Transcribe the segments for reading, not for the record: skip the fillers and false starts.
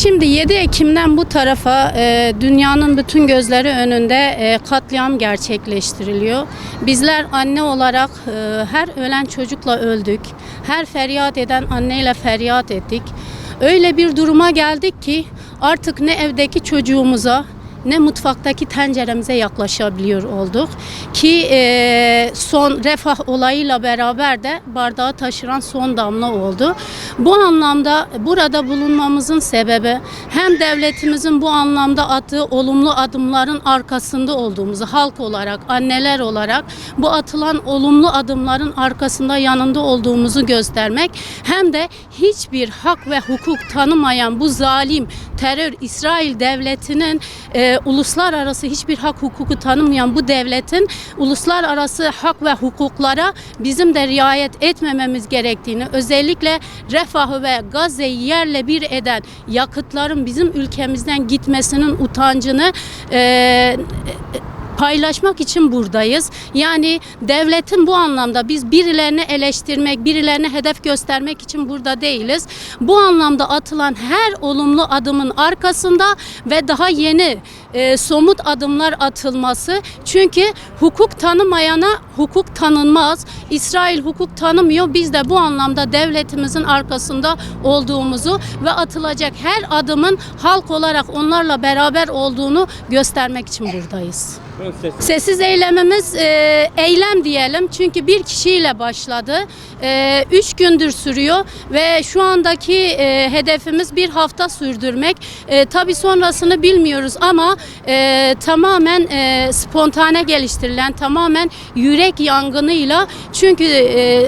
Şimdi 7 Ekim'den bu tarafa dünyanın bütün gözleri önünde katliam gerçekleştiriliyor. Bizler anne olarak her ölen çocukla öldük. Her feryat eden anneyle feryat ettik. Öyle bir duruma geldik ki artık ne evdeki çocuğumuza ne mutfaktaki tenceremize yaklaşabiliyor olduk ki son refah olayıyla beraber de bardağı taşıran son damla oldu. Bu anlamda burada bulunmamızın sebebi hem devletimizin bu anlamda attığı olumlu adımların arkasında olduğumuzu, halk olarak, anneler olarak bu atılan olumlu adımların arkasında, yanında olduğumuzu göstermek, hem de hiçbir hak ve hukuk tanımayan bu zalim terör İsrail devletinin uluslararası hiçbir hak hukuku tanımayan bu devletin uluslararası hak ve hukuklara bizim de riayet etmememiz gerektiğini, özellikle Refah'ı ve Gazze'yi yerle bir eden yakıtların bizim ülkemizden gitmesinin utancını paylaşmak için buradayız. Yani devletin bu anlamda biz birilerini eleştirmek, birilerine hedef göstermek için burada değiliz. Bu anlamda atılan her olumlu adımın arkasında ve daha yeni somut adımlar atılması. Çünkü hukuk tanımayana hukuk tanınmaz. İsrail hukuk tanımıyor. Biz de bu anlamda devletimizin arkasında olduğumuzu ve atılacak her adımın halk olarak onlarla beraber olduğunu göstermek için buradayız. Sessiz eylemimiz eylem diyelim, çünkü bir kişiyle başladı. 3 gündür sürüyor ve şu andaki hedefimiz bir hafta sürdürmek. Tabii sonrasını bilmiyoruz ama tamamen spontane geliştirilen, tamamen yürek yangınıyla, çünkü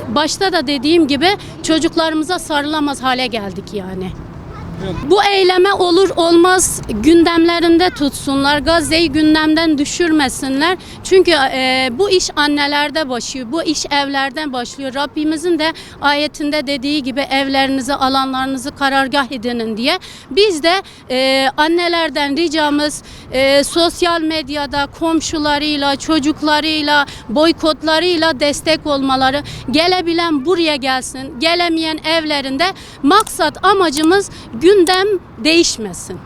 başta da dediğim gibi çocuklarımıza sarılamaz hale geldik yani. Bu eyleme olur olmaz gündemlerinde tutsunlar. Gazze'yi gündemden düşürmesinler. Çünkü bu iş annelerde başlıyor. Bu iş evlerden başlıyor. Rabbimizin de ayetinde dediği gibi evlerinizi, alanlarınızı karargah edinin diye. Biz de annelerden ricamız sosyal medyada komşularıyla, çocuklarıyla, boykotlarıyla destek olmaları. Gelebilen buraya gelsin. Gelemeyen evlerinde. Maksat, amacımız gündem değişmesin.